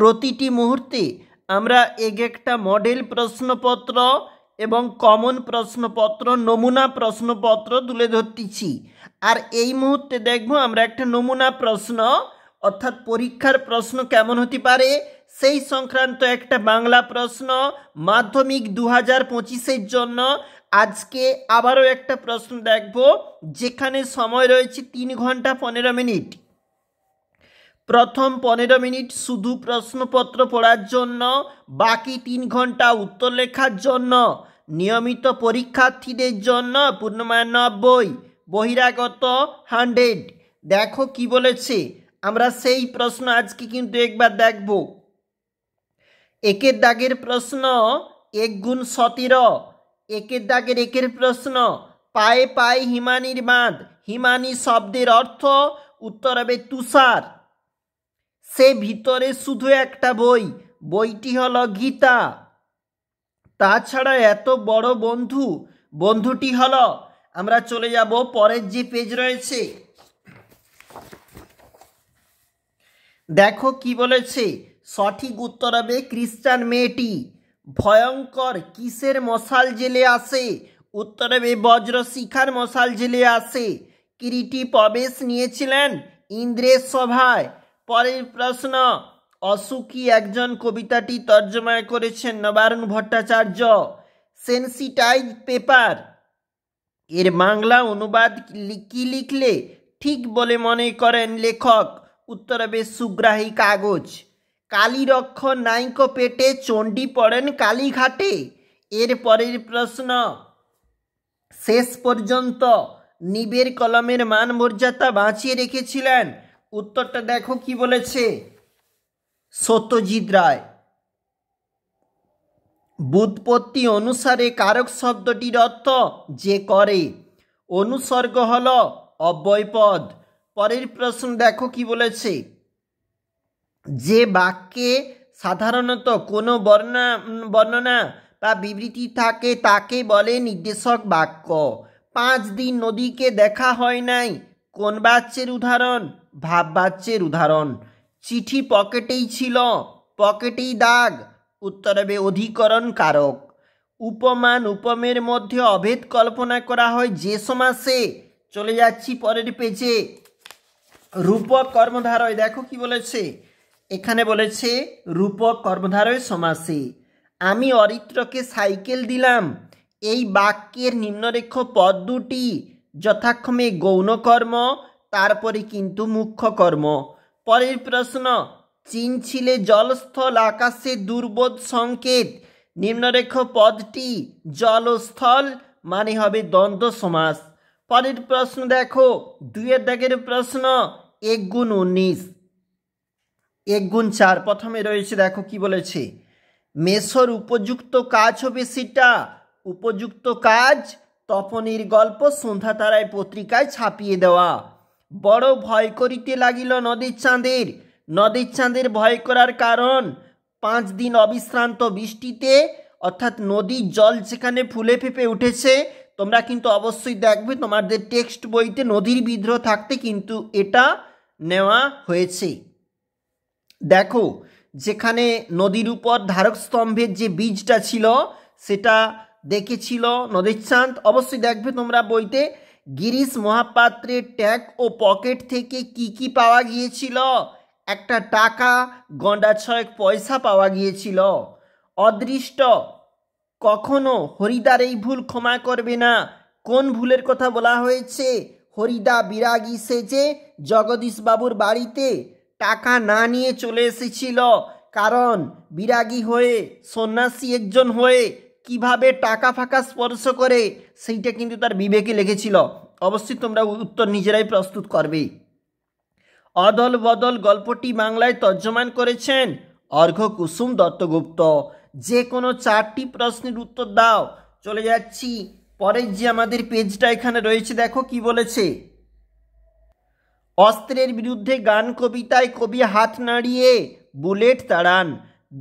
প্রতিটি মুহূর্তে আমরা এক একটা মডেল প্রশ্নপত্র এবং কমন প্রশ্নপত্র নমুনা প্রশ্নপত্র তুলে ধরতেছি। আর এই মুহূর্তে দেখব আমরা একটা নমুনা প্রশ্ন অর্থাৎ পরীক্ষার প্রশ্ন কেমন হতে পারে সেই সংক্রান্ত একটা বাংলা প্রশ্ন মাধ্যমিক 2025-এর জন্য। আজকে আবারও একটা প্রশ্ন দেখব যেখানে সময় রয়েছে 3 ঘন্টা 15 মিনিট। প্রথম 15 মিনিট শুধু প্রশ্নপত্র পড়ার জন্য, বাকি 3 ঘন্টা উত্তর লেখার জন্য। নিয়মিত পরীক্ষার্থীদের জন্য পূর্ণমান 90, বহিরাগত 100। দেখো কি বলেছে, আমরা সেই প্রশ্ন আজকে কিন্তু একবার দেখব। একের দাগের প্রশ্ন 1 গুণ 17। একের দাগের একের প্রশ্ন, পায়ে পায়ে হিমানির বাঁধ। হিমানি শব্দের অর্থ উত্তর হবে তুষার। সে ভিতরে শুধু একটা বই, বইটি হলো গীতা। তাছাড়া এত বড় বন্ধু, বন্ধুটি হলো। আমরা চলে যাব পরের যে পেজ রয়েছে, দেখো কি বলেছে। সঠিক উত্তর হবে খ্রিস্টান মেয়েটি। ভয়ঙ্কর কিসের মশাল জেলে আসে? উত্তর হবে বজ্রশিখার মশাল জেলে আসে। কিরীটি প্রবেশ নিয়েছিলেন ইন্দ্রের সভায়। পরের প্রশ্ন, অসুখী একজন কবিতাটি তর্জমা করেছেন নবারুণ ভট্টাচার্য। সেন্সিটাইজ পেপার এর বাংলা অনুবাদ কি লিখলে ঠিক বলে মনে করেন লেখক? উত্তর হবে সুগ্রাহী কাগজ। কালীরক্ষণ নাইকো পেটে, চণ্ডী পড়েন কালীঘাটে। এর পরের প্রশ্ন, শেষ পর্যন্ত নিবের কলমের মান মর্যাদা বাঁচিয়ে রেখেছিলেন। উত্তরটা দেখো কি বলেছে, সত্যজিৎ রায়। ব্যুৎপত্তি অনুসারে কারক শব্দটির অর্থ যে করে। অনুসর্গ হল অব্যয়পদ। পরের প্রশ্ন দেখো কি বলেছে, যে বাক্যে সাধারণত কোনো বর্ণনা বা বিবৃতি থাকে তাকে বলে নির্দেশক বাক্য। 5 দিন নদীকে দেখা হয় নাই কোন বাচ্যের উদাহরণ? ভাব বাচ্যের উদাহরণ। চিঠি পকেটেই ছিল, পকেটেই দাগ। উত্তর হবে অধিকরণ কারক। উপমান উপমের মধ্যে অভেদ কল্পনা করা হয় যে সমাসে। চলে যাচ্ছি পরের পেজে। রূপক কর্মধারয় দেখো কি বলেছে, এখানে বলেছে রূপক কর্মধারয় সমাসে। আমি অরিত্রকে সাইকেল দিলাম। এই বাক্যের নিম্নরেখ পদ দুটি যথাক্রমে গৌণ কর্ম, তারপরে কিন্তু মুখ্য কর্ম। পরের প্রশ্ন, চীন ছিলে জলস্থল আকাশে দুর্বোধ সংকেত। নিম্নরেখ পদটি জল ও স্থল, মানে হবে দ্বন্দ্ব সমাস। পরের প্রশ্ন দেখো 2 দাগের প্রশ্ন, 1 গুণ 19, 1 গুণ 4। প্রথমে রয়েছে দেখো কি বলেছে, মেসর উপযুক্ত কাজ হবে সেটা। উপযুক্ত কাজ তপনের গল্প সন্ধ্যা তারায় পত্রিকায় ছাপিয়ে দেওয়া। বড় ভয় করিতে লাগিল নদীর চাঁদের। নদীর চাঁদের ভয় করার কারণ 5 দিন অবিশ্রান্ত বৃষ্টিতে, অর্থাৎ নদীর জল যেখানে ফুলে ফেঁপে উঠেছে। তোমরা কিন্তু অবশ্যই দেখবে তোমাদের টেক্সট বইতে নদীর বিদ্রোহ থাকতে কিন্তু এটা নেওয়া হয়েছে। দেখো যেখানে নদীর উপর ধারক স্তম্ভের যে বীজটা ছিল সেটা দেখেছিল নদীর চাঁদ। অবশ্যই দেখবে তোমরা বইতে। গিরিশ মহাপাত্রের ট্যাগ ও পকেট থেকে কি কি পাওয়া গিয়েছিল? একটা টাকা, গন্ডা 6 পয়সা পাওয়া গিয়েছিল। অদৃষ্ট কখনো হরিদার এই ভুল ক্ষমা করবে না। কোন ভুলের কথা বলা হয়েছে? হরিদা বিরাগী সেজে জগদীশ বাবুর বাড়িতে টাকা না নিয়ে চলে এসেছিল, কারণ বিরাগী হয়ে সন্ন্যাসী একজন হয়ে কিভাবে টাকা ফাঁকা স্পর্শ করে সেইটা কিন্তু তার বিবেকে লেগেছিল। অবশ্যই তোমরা উত্তর নিজেরাই প্রস্তুত করবে। অদল বদল গল্পটি বাংলায় তর্জমান করেছেন অর্ঘ্য কুসুম দত্তগুপ্ত। যে কোনো 4টি প্রশ্নের উত্তর দাও। চলে যাচ্ছি পরের যে আমাদের পেজটা এখানে রয়েছে, দেখো কি বলেছে। অস্ত্রের বিরুদ্ধে গান কবিতায় কবি হাত নাড়িয়ে বুলেট তাড়ান।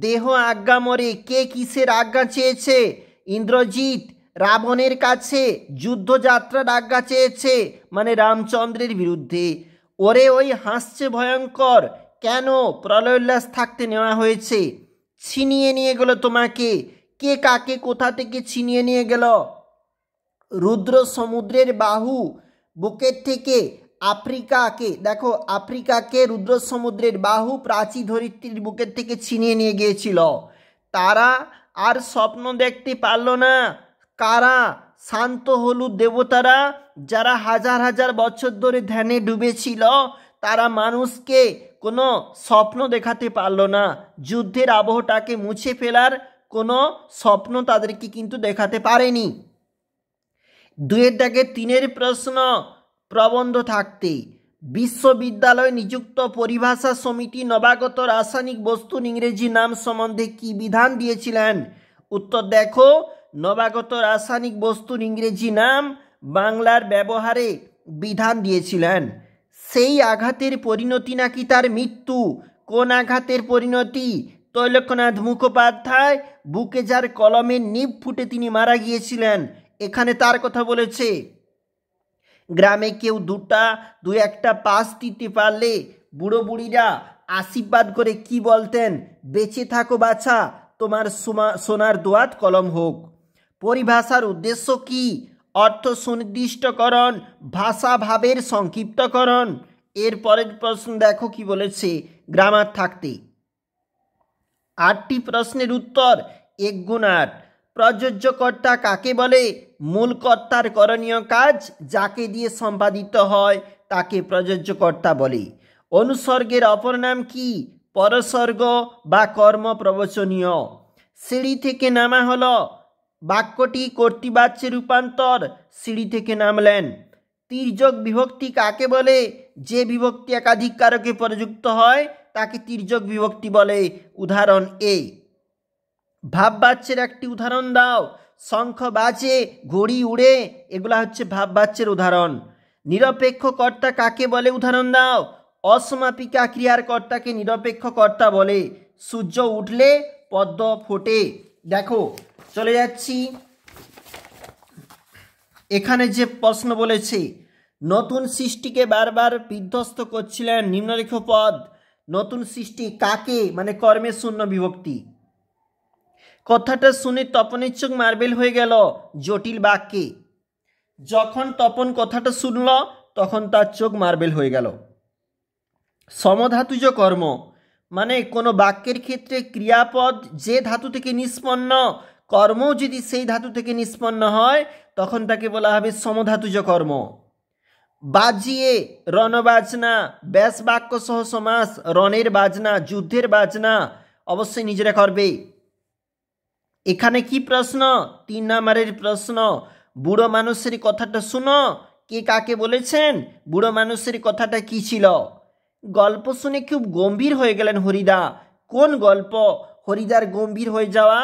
দেহ আজ্ঞা মরে কে কিসের আজ্ঞা চেয়েছে? ইন্দ্রজিৎ রাবণের কাছে যুদ্ধযাত্রার আজ্ঞা চেয়েছে, মানে রামচন্দ্রের বিরুদ্ধে। ওরে ওই হাসছে ভয়ঙ্কর কেন প্রলয়োল্লাস থাকতে নেওয়া হয়েছে? ছিনিয়ে নিয়ে গেল তোমাকে, কে কাকে কোথা থেকে ছিনিয়ে নিয়ে গেল? রুদ্র সমুদ্রের বাহু বুকের থেকে আফ্রিকাকে, দেখো আফ্রিকাকে রুদ্র সমুদ্রের বাহু প্রাচী ধরিত্রীর বুকের থেকে ছিনিয়ে নিয়ে গিয়েছিল। তারা আর স্বপ্ন দেখতে পারল না। কারা? শান্ত হলুদ দেবতারা, যারা হাজার হাজার বছর ধরে ধ্যানে ডুবেছিল, তারা মানুষকে কোনো স্বপ্ন দেখাতে পারল না। যুদ্ধের আবহটাকে মুছে ফেলার কোনো স্বপ্ন তাদেরকে কিন্তু দেখাতে পারেনি। 2-3 প্রশ্ন প্রবন্ধ থাকতে বিশ্ববিদ্যালয় নিযুক্ত পরিভাষা সমিতি নবাগত রাসায়নিক বস্তুর ইংরেজি নাম সম্বন্ধে কি বিধান দিয়েছিলেন? উত্তর দেখো, নবাগত রাসায়নিক বস্তুর ইংরেজি নাম বাংলার ব্যবহারে বিধান দিয়েছিলেন। সেই আঘাতের পরিণতি নাকি তার মৃত্যু। কোন আঘাতের পরিণতি? তৈলক্যনাথ মুখোপাধ্যায় বুকে যার কলমের নিব ফুটে তিনি মারা গিয়েছিলেন, এখানে তার কথা বলেছে। গ্রামে কেউ 2-1টা পাস দিতে পারলে বুড়ো বুড়িরা আশীর্বাদ করে কি বলতেন? বেঁচে থাকো বাছা, তোমার সোনার দোয়াত কলম হোক। পরিভাষার উদ্দেশ্য কি? অর্থ সুনির্দিষ্টকরণ, ভাষা ভাবের সংক্ষিপ্তকরণ। এর পরের প্রশ্ন দেখো কি বলেছে গ্রামার থাকতে। 8টি প্রশ্নের উত্তর 1 × 8। প্রযোজ্য কর্তা কাকে বলে? মূল কর্তার করণীয় কাজ যাকে দিয়ে সম্পাদিত হয় তাকে প্রযোজ্য কর্তা বলে। অনুসর্গের অপর নাম কি? পরসর্গ বা কর্ম প্রবচনীয়। সিঁড়ি থেকে নামা হলো, বাক্যটি কর্তৃবাচ্যে রূপান্তর, সিঁড়ি থেকে নামলেন। তির্যক বিভক্তি কাকে বলে? যে বিভক্তি একাধিক কারকে প্রযুক্ত হয় তাকে তির্যক বিভক্তি বলে। উদাহরণ এ। ভাববাচ্যের একটি উদাহরণ দাও। শঙ্খ বাজে, ঘড়ি উড়ে, এগুলা হচ্ছে ভাববাচ্যের উদাহরণ। নিরপেক্ষ কর্তা কাকে বলে? উদাহরণ দাও। অসমাপিকা ক্রিয়ার কর্তাকে নিরপেক্ষ কর্তা বলে। সূর্য উঠলে পদ্ম ফোটে। দেখো চলে যাচ্ছি, এখানে যে প্রশ্ন বলেছে, নতুন সৃষ্টিকে বারবার বিধ্বস্ত করছিলেন নিম্নরেখ পদ। নতুন সৃষ্টি কাকে? মানে কর্মের শূন্য বিভক্তি। কথাটা শুনে তপনের চোখ মার্বেল হয়ে গেল। জটিল বাক্যে যখন তপন কথাটা শুনল তখন তার চোখ মার্বেল হয়ে গেল। সমধাতুজ কর্ম মানে কোনো বাক্যের ক্ষেত্রে ক্রিয়াপদ যে ধাতু থেকে নিষ্পন্ন, কর্ম যদি সেই ধাতু থেকে নিষ্পন্ন হয় তখন তাকে বলা হবে সমধাতুজ কর্ম। বাজিয়ে রণবাজনা, ব্যাস বাক্য সহ সমাস, রণের বাজনা, যুদ্ধের বাজনা, অবশ্যই নিজেরা করবে। এখানে কি প্রশ্ন? 3 নম্বরের প্রশ্ন। বুড়ো মানুষের কথাটা শুনো, কে কাকে বলেছেন? বুড়ো মানুষের কথাটা কি ছিল? গল্প শুনে খুব গম্ভীর হয়ে গেলেন হরিদা। কোন গল্প? হরিদার গম্ভীর হয়ে যাওয়া,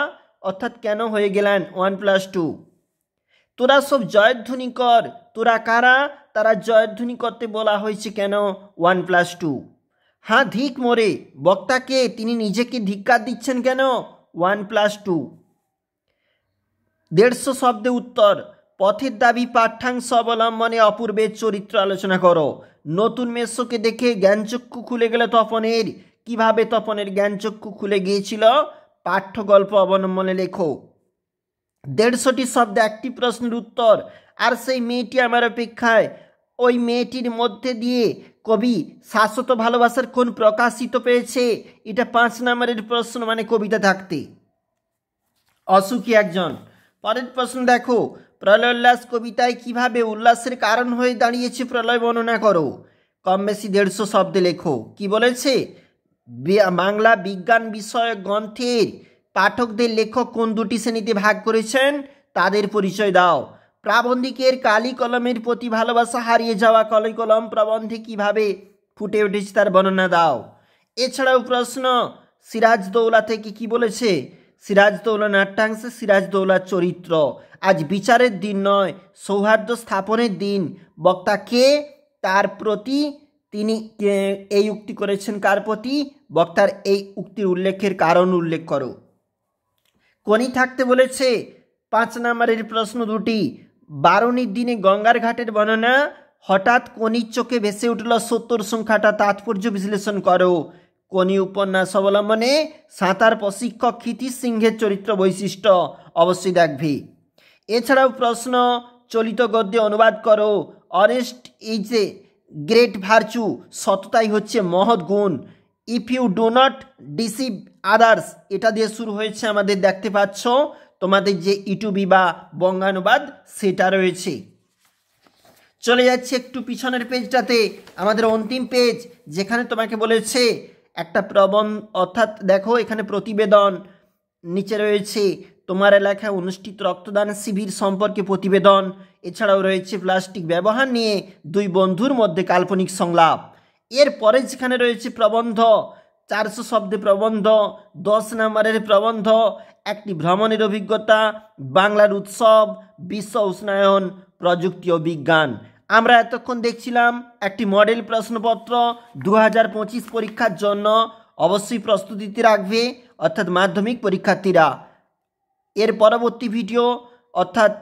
অর্থাৎ কেন হয়ে গেলেন? 1+2। তোরা সব জয়ধ্বনি কর। তোরা কারা? তারা জয়ধ্বনি করতে বলা হয়েছে কেন? 1+2। হ্যাঁ ধিক মোরে, বক্তাকে তিনি নিজেকে ধিক্কার দিচ্ছেন কেন? 1+2। 150 শব্দে উত্তর। পথের দাবি পাঠ্যাংশ অবলম্বনে অপূর্বের চরিত্র আলোচনা করো। নতুন মেসোকে দেখে জ্ঞানচক্ষু খুলে গেল তপনের। কিভাবে তপনের জ্ঞানচক্ষু খুলে গিয়েছিল? পাঠ্য গল্প অবলম্বনে লেখো। 150টি শব্দে 1টি প্রশ্নের উত্তর। আর সেই মেয়েটি আমার অপেক্ষায়, ওই মেয়েটির মধ্যে দিয়ে কবি শাশ্বত ভালোবাসার কোন প্রকাশিত পেয়েছে? এটা 5 নম্বরের প্রশ্ন, মানে কবিতা থাকতে। অসুখী একজন। পরের প্রশ্ন দেখো, প্রলয় উল্লাস কবিতায় কিভাবে উল্লাসের কারণ হয়ে দাঁড়িয়েছে প্রলয় বর্ণনা করো। কম বেশি 150 শব্দে লেখো। কি বলেছে? বাংলা বিজ্ঞান বিষয়ক গ্রন্থের পাঠকদের লেখক কোন 2টি শ্রেণীতে ভাগ করেছেন তাদের পরিচয় দাও। প্রাবন্ধিকের কালি কলমের প্রতি ভালোবাসা হারিয়ে যাওয়া কালি কলম প্রবন্ধে কিভাবে ফুটে উঠেছে তার বর্ণনা দাও। এছাড়াও প্রশ্ন, সিরাজদৌলা থেকে কি বলেছে? সিরাজদৌলা নাট্যাংশে সিরাজদৌলার চরিত্র। আজ বিচারের দিন নয়, সৌহার্দ্য স্থাপনের দিন। বক্তা কে? তার প্রতি তিনি এই উক্তি করেছেন কার প্রতি? বক্তার এই উক্তির উল্লেখের কারণ উল্লেখ করো। কোনি থাকতে বলেছে। 5 নম্বরের প্রশ্ন 2টি। বারুণীর দিনে গঙ্গার ঘাটের বর্ণনা। হঠাৎ কোনির চোখে ভেসে উঠল 70 সংখ্যাটা, তাৎপর্য বিশ্লেষণ করো। কোনি উপন্যাস অবলম্বনে সাঁতার প্রশিক্ষক ক্ষিতিশ সিংহের চরিত্র বৈশিষ্ট্য অবশ্যই দেখবে। এছাড়াও প্রশ্ন, চলিত গদ্যে অনুবাদ করো। Honest is a great virtue, সততাই হচ্ছে মহৎ গুণ। If you do not deceive others, এটা দিয়ে শুরু হয়েছে আমাদের, দেখতে পাচ্ছ তোমাদের যে ইউটিউবি বা বঙ্গানুবাদ সেটা রয়েছে। চলে যাচ্ছে একটু পিছনের পেজটাতে, আমাদের অন্তিম পেজ, যেখানে তোমাকে বলেছে একটা প্রবন্ধ, অর্থাৎ দেখো এখানে প্রতিবেদন, নিচে রয়েছে তোমার এলাকায় অনুষ্ঠিত রক্তদান শিবির সম্পর্কে প্রতিবেদন। এছাড়াও রয়েছে প্লাস্টিক ব্যবহার নিয়ে দুই বন্ধুর মধ্যে কাল্পনিক সংলাপ। এরপরে যেখানে রয়েছে প্রবন্ধ, 400 শব্দে প্রবন্ধ, 10 নম্বরের প্রবন্ধ, একটি ভ্রমণের অভিজ্ঞতা, বাংলার উৎসব, বিশ্ব উষ্ণায়ন, প্রযুক্তি ও বিজ্ঞান। আমরা এতক্ষণ দেখছিলাম একটি মডেল প্রশ্নপত্র 2025 পরীক্ষার জন্য অবশ্যই প্রস্তুতিতে রাখবে, অর্থাৎ মাধ্যমিক পরীক্ষার্থীরা। এর পরবর্তী ভিডিও, অর্থাৎ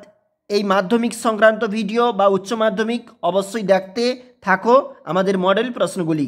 এই মাধ্যমিক সংক্রান্ত ভিডিও বা উচ্চ মাধ্যমিক, অবশ্যই দেখতে থাকো আমাদের মডেল প্রশ্নগুলি।